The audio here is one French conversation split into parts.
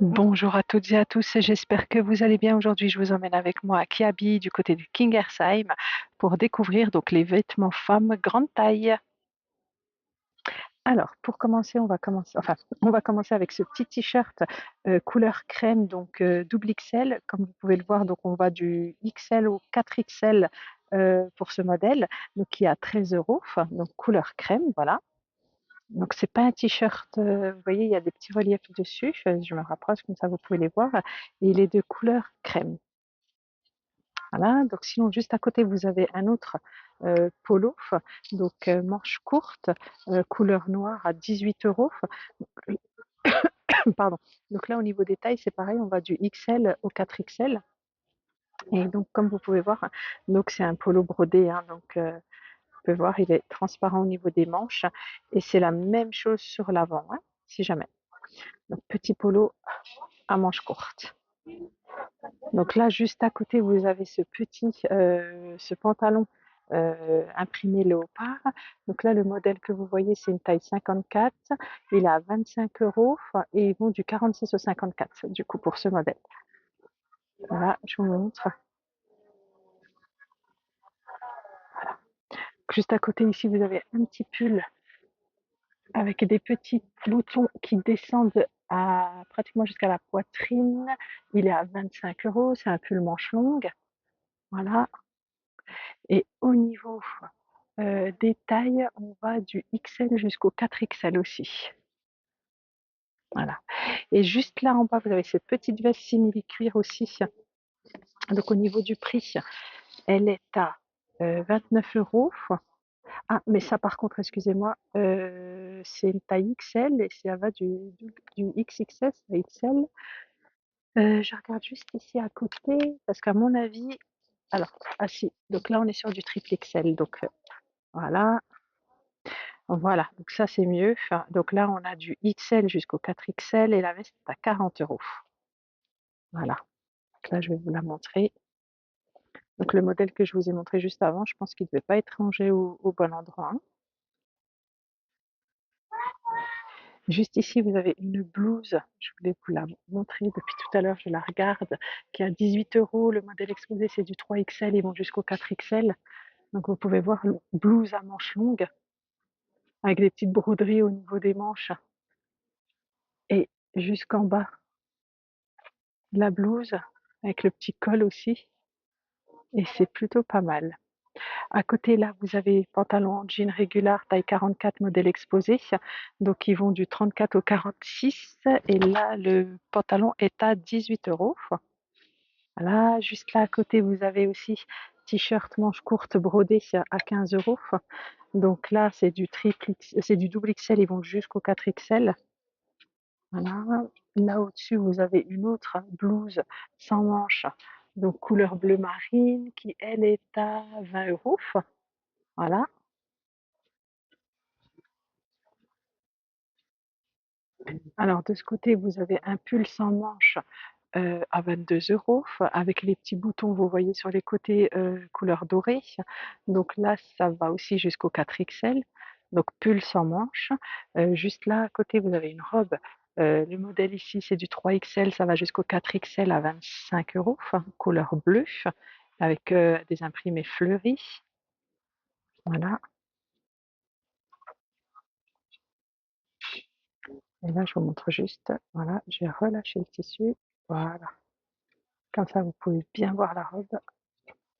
Bonjour à toutes et à tous, j'espère que vous allez bien. Aujourd'hui, je vous emmène avec moi à Kiabi, du côté du Kingersheim, pour découvrir donc les vêtements femmes grande taille. Alors, pour commencer, on va commencer avec ce petit t-shirt couleur crème, donc double XL. Comme vous pouvez le voir, donc on va du XL au 4XL pour ce modèle, donc qui est à 13 euros, donc couleur crème, voilà. Donc c'est pas un t-shirt, vous voyez, il y a des petits reliefs dessus, je me rapproche comme ça vous pouvez les voir, et il est de couleur crème. Voilà, donc sinon juste à côté vous avez un autre polo, donc manche courte, couleur noire à 18 euros. Pardon. Donc là au niveau des tailles c'est pareil, on va du XL au 4XL. Et donc comme vous pouvez voir, donc c'est un polo brodé, hein, donc vous pouvez voir il est transparent au niveau des manches et c'est la même chose sur l'avant, hein, si jamais. Donc petit polo à manches courtes. Donc là, juste à côté, vous avez ce pantalon imprimé léopard. Donc là, le modèle que vous voyez, c'est une taille 54. Il est à 25 euros et ils vont du 46 au 54, du coup, pour ce modèle. Là, je vous montre. Juste à côté, ici, vous avez un petit pull avec des petits boutons qui descendent à pratiquement jusqu'à la poitrine. Il est à 25 euros. C'est un pull manche longue. Voilà. Et au niveau des tailles, on va du XL jusqu'au 4XL aussi. Voilà. Et juste là en bas, vous avez cette petite veste simili-cuir aussi. Donc au niveau du prix, elle est à 29 euros. Ah, mais ça par contre, excusez-moi, c'est une taille XL et ça va du XXS à XL. Je regarde juste ici à côté, parce qu'à mon avis, alors, ah si, donc là on est sur du triple XL, donc voilà. Voilà, donc ça c'est mieux. Enfin, donc là, on a du XL jusqu'au 4XL et la veste est à 40 euros. Voilà, donc là je vais vous la montrer. Donc le modèle que je vous ai montré juste avant, je pense qu'il ne devait pas être rangé au bon endroit, hein. Juste ici, vous avez une blouse, je voulais vous la montrer depuis tout à l'heure, je la regarde, qui est à 18 euros. Le modèle exposé, c'est du 3XL, ils vont jusqu'au 4XL. Donc vous pouvez voir, blouse à manches longues, avec des petites broderies au niveau des manches. Et jusqu'en bas, la blouse, avec le petit col aussi. Et c'est plutôt pas mal. À côté, là, vous avez pantalon en jean régular, taille 44, modèle exposé. Donc, ils vont du 34 au 46. Et là, le pantalon est à 18 euros. Voilà, juste là à côté, vous avez aussi t-shirt manche courte brodé à 15 euros. Donc là, c'est du double XL, ils vont jusqu'au 4XL. Voilà. Là au-dessus, vous avez une autre blouse sans manches, donc couleur bleu marine, qui elle est à 20 euros. Voilà. Alors de ce côté, vous avez un pull sans manches à 22 euros, avec les petits boutons, vous voyez sur les côtés, couleur dorée. Donc là, ça va aussi jusqu'au 4XL. Donc pull sans manches. Juste là à côté, vous avez une robe. Le modèle ici, c'est du 3XL, ça va jusqu'au 4XL à 25 euros, couleur bleue, avec des imprimés fleuris. Voilà. Et là, je vous montre juste. Voilà, j'ai relâché le tissu. Voilà. Comme ça, vous pouvez bien voir la robe.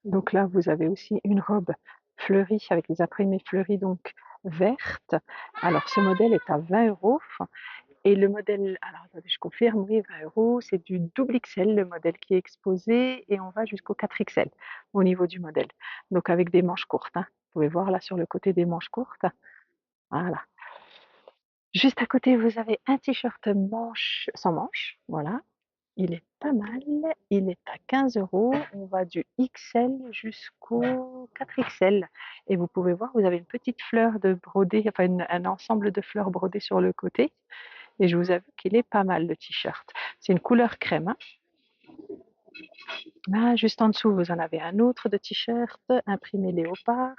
Donc là, vous avez aussi une robe fleurie avec des imprimés fleuris, donc verte. Alors, ce modèle est à 20 euros. Et le modèle, alors attendez, je confirme, oui, 20 euros, c'est du double XL, le modèle qui est exposé, et on va jusqu'au 4XL au niveau du modèle. Donc avec des manches courtes, hein. Vous pouvez voir là sur le côté des manches courtes. Voilà. Juste à côté, vous avez un t-shirt manche sans manches. Voilà. Il est pas mal, il est à 15 euros. On va du XL jusqu'au 4XL. Et vous pouvez voir, vous avez une petite fleur de brodé, enfin un ensemble de fleurs brodées sur le côté. Et je vous avoue qu'il est pas mal le t-shirt. C'est une couleur crème, hein. Là, juste en dessous, vous en avez un autre de t-shirt imprimé léopard.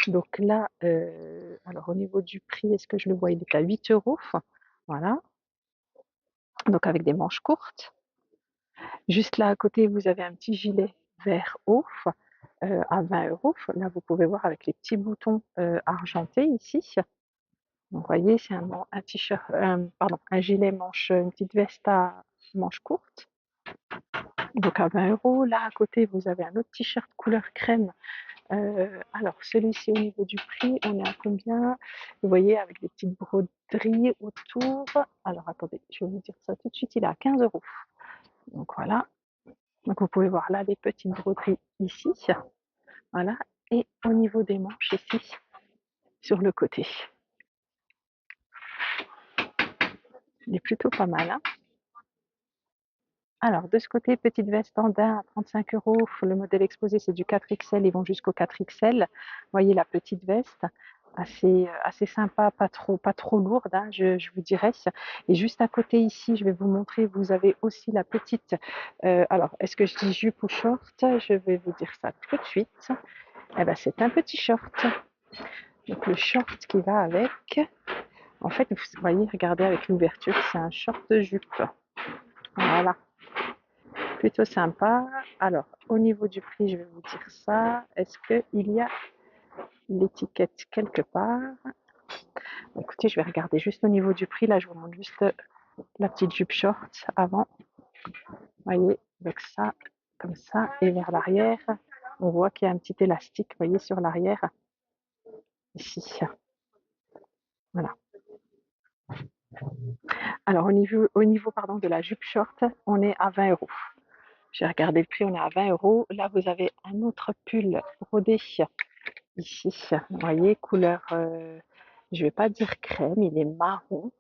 Donc là, alors au niveau du prix, est-ce que je le vois? Il est à 8 euros. Voilà. donc avec des manches courtes. Juste là à côté, vous avez un petit gilet vert haut à 20 €. Là, vous pouvez voir avec les petits boutons argentés ici. Donc, vous voyez, c'est un t-shirt, pardon, un gilet manche, une petite veste à manches courtes. Donc à 20 €. Là à côté, vous avez un autre t-shirt couleur crème. Alors celui-ci au niveau du prix, on est à combien? Vous voyez, avec des petites broderies autour. Alors attendez, je vais vous dire ça tout de suite, il est à 15 €. Donc voilà. Donc vous pouvez voir là les petites broderies ici. Voilà. Et au niveau des manches ici, sur le côté. Il est plutôt pas mal, hein. Alors, de ce côté, petite veste en daim à 35 €. Le modèle exposé, c'est du 4XL. Ils vont jusqu'au 4XL. Vous voyez la petite veste, assez sympa, pas trop lourde, hein, je vous dirais. Et juste à côté ici, je vais vous montrer, vous avez aussi la petite. Alors, est-ce que je dis jupe ou short? Je vais vous dire ça tout de suite. Eh ben, c'est un petit short. Donc, le short qui va avec. En fait, vous voyez, regardez avec l'ouverture, c'est un short de jupe. Voilà. Plutôt sympa. Alors, au niveau du prix, je vais vous dire ça. Est-ce qu'il y a l'étiquette quelque part? Écoutez, je vais regarder juste au niveau du prix. Là, je vous montre juste la petite jupe short avant. Vous voyez, avec ça, comme ça, et vers l'arrière, on voit qu'il y a un petit élastique, vous voyez, sur l'arrière, ici. Voilà. Alors, au niveau pardon, de la jupe short, on est à 20 €. J'ai regardé le prix, on est à 20 €. Là, vous avez un autre pull brodé ici, vous voyez, couleur, je vais pas dire crème, il est marron.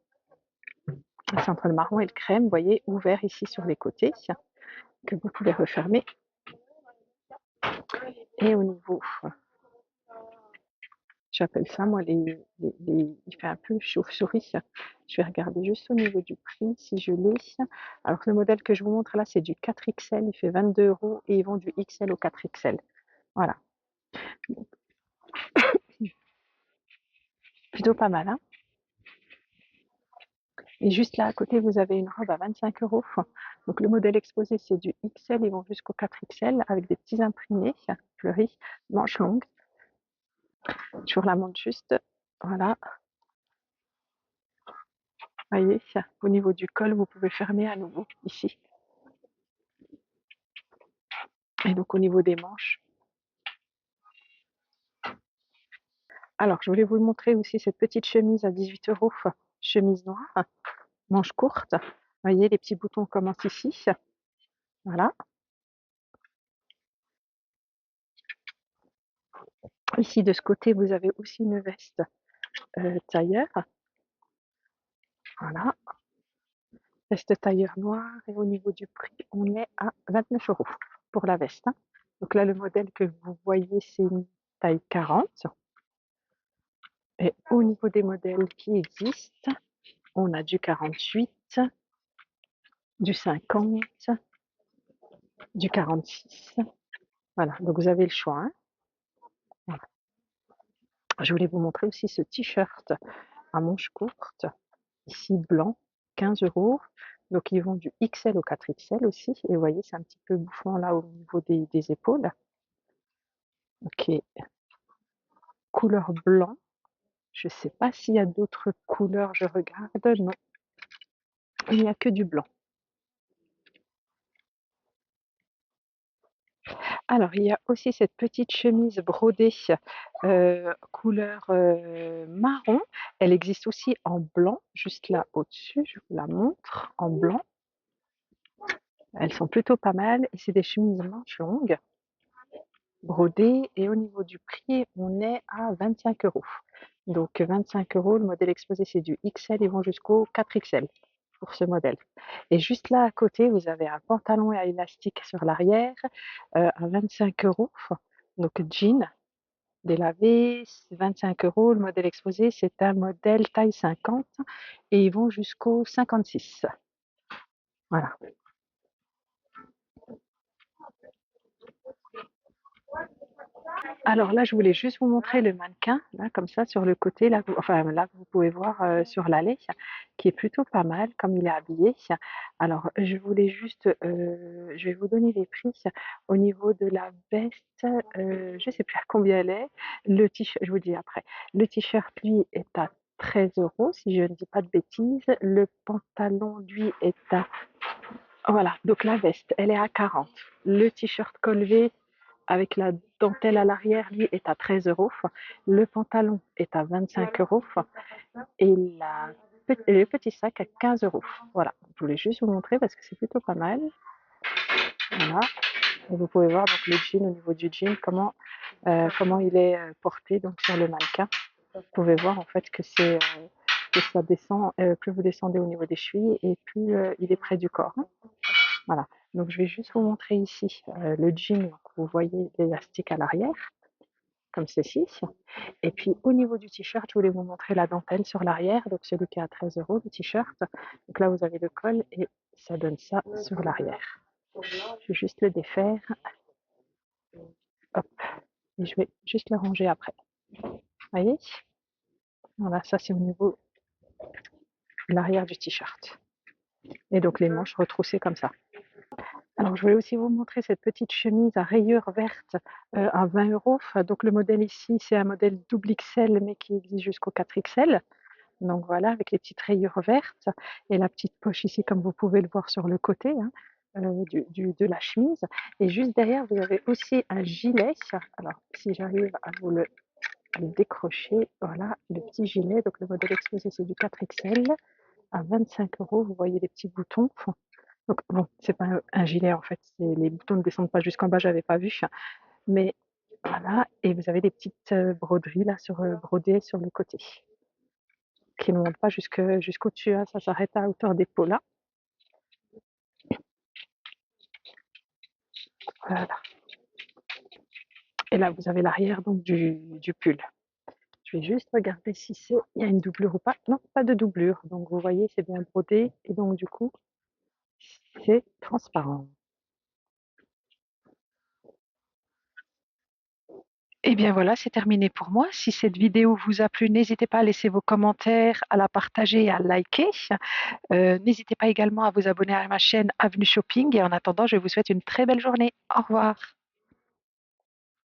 C'est entre le marron et le crème, vous voyez, ouvert ici sur les côtés, que vous pouvez refermer. Et au niveau, j'appelle ça moi il fait un peu chauve-souris. Je vais regarder juste au niveau du prix si je l'ai. Alors le modèle que je vous montre là, c'est du 4XL, il fait 22 € et ils vont du XL au 4XL. Voilà, plutôt pas mal, hein. Et juste là à côté, vous avez une robe à 25 €. Donc le modèle exposé, c'est du XL, ils vont jusqu'au 4XL avec des petits imprimés fleuris, manches longues. Je vous la montre juste. Voilà, voyez, au niveau du col, vous pouvez fermer à nouveau ici. Et donc au niveau des manches. Alors, je voulais vous montrer aussi cette petite chemise à 18 €, chemise noire, manches courtes. Vous voyez, les petits boutons commencent ici. Voilà. Ici, de ce côté, vous avez aussi une veste tailleur. Voilà, veste tailleur noire. Et au niveau du prix, on est à 29 € pour la veste, hein. Donc là, le modèle que vous voyez, c'est une taille 40. Et au niveau des modèles qui existent, on a du 48, du 50, du 46. Voilà, donc vous avez le choix, hein. Voilà. Je voulais vous montrer aussi ce t-shirt à manches courtes, ici blanc, 15 €. Donc ils vont du XL au 4XL aussi. Et vous voyez, c'est un petit peu bouffant là au niveau des épaules. Ok, couleur blanc. Je ne sais pas s'il y a d'autres couleurs, je regarde. Non, il n'y a que du blanc. Alors, il y a aussi cette petite chemise brodée couleur marron. Elle existe aussi en blanc, juste là au-dessus, je vous la montre, en blanc. Elles sont plutôt pas mal et c'est des chemises manches longues, brodées, et au niveau du prix, on est à 25 €. Donc 25 €, le modèle exposé, c'est du XL, ils vont jusqu'au 4XL pour ce modèle. Et juste là à côté, vous avez un pantalon à élastique sur l'arrière à 25 €, donc jean délavé, 25 €. Le modèle exposé, c'est un modèle taille 50 et ils vont jusqu'au 56. Voilà. Alors là, je voulais juste vous montrer le mannequin, là, comme ça, sur le côté, là, enfin, là, vous pouvez voir sur l'allée, qui est plutôt pas mal, comme il est habillé. Alors, je voulais juste, je vais vous donner les prix. Au niveau de la veste, je sais plus à combien elle est. Le t-shirt, je vous dis après. Le t-shirt, lui, est à 13 euros, si je ne dis pas de bêtises. Le pantalon, lui, est à... Voilà, donc la veste, elle est à 40. Le t-shirt col V avec la dentelle à l'arrière, lui, est à 13 euros. Le pantalon est à 25 euros. Et le petit sac à 15 euros. Voilà, je voulais juste vous montrer parce que c'est plutôt pas mal. Voilà. Et vous pouvez voir donc le jean, au niveau du jean, comment il est porté donc sur le mannequin. Vous pouvez voir en fait que ça descend, plus vous descendez au niveau des chevilles et plus il est près du corps, hein. Voilà. Donc je vais juste vous montrer ici le jean. Donc, vous voyez l'élastique à l'arrière, comme ceci. Et puis au niveau du t-shirt, je voulais vous montrer la dentelle sur l'arrière, donc celui qui est à 13 euros, le t-shirt. Donc là, vous avez le col et ça donne ça sur l'arrière. Je vais juste le défaire. Hop. Et je vais juste le ranger après. Vous voyez? Voilà, ça c'est au niveau de l'arrière du t-shirt. Et donc les manches retroussées comme ça. Alors je voulais aussi vous montrer cette petite chemise à rayures vertes à 20 euros. Donc le modèle ici, c'est un modèle double XL, mais qui existe jusqu'au 4XL. Donc voilà, avec les petites rayures vertes et la petite poche ici, comme vous pouvez le voir sur le côté, hein, de la chemise. Et juste derrière, vous avez aussi un gilet. Alors, si j'arrive à vous à le décrocher, voilà, le petit gilet. Donc le modèle exposé, c'est du 4XL à 25 euros. Vous voyez les petits boutons. Donc bon, c'est pas un gilet en fait, les boutons ne descendent pas jusqu'en bas, j'avais pas vu. Mais voilà, et vous avez des petites broderies là brodées sur le côté, qui ne montent pas jusqu'au-dessus, hein, ça s'arrête à hauteur d'épaule là. Voilà. Et là, vous avez l'arrière donc du pull. Je vais juste regarder si il y a une doublure ou pas. Non, pas de doublure. Donc vous voyez, c'est bien brodé et donc du coup, c'est transparent. Et bien voilà, c'est terminé pour moi. Si cette vidéo vous a plu, n'hésitez pas à laisser vos commentaires, à la partager et à liker. N'hésitez pas également à vous abonner à ma chaîne Avenue Shopping. Et en attendant, je vous souhaite une très belle journée. Au revoir.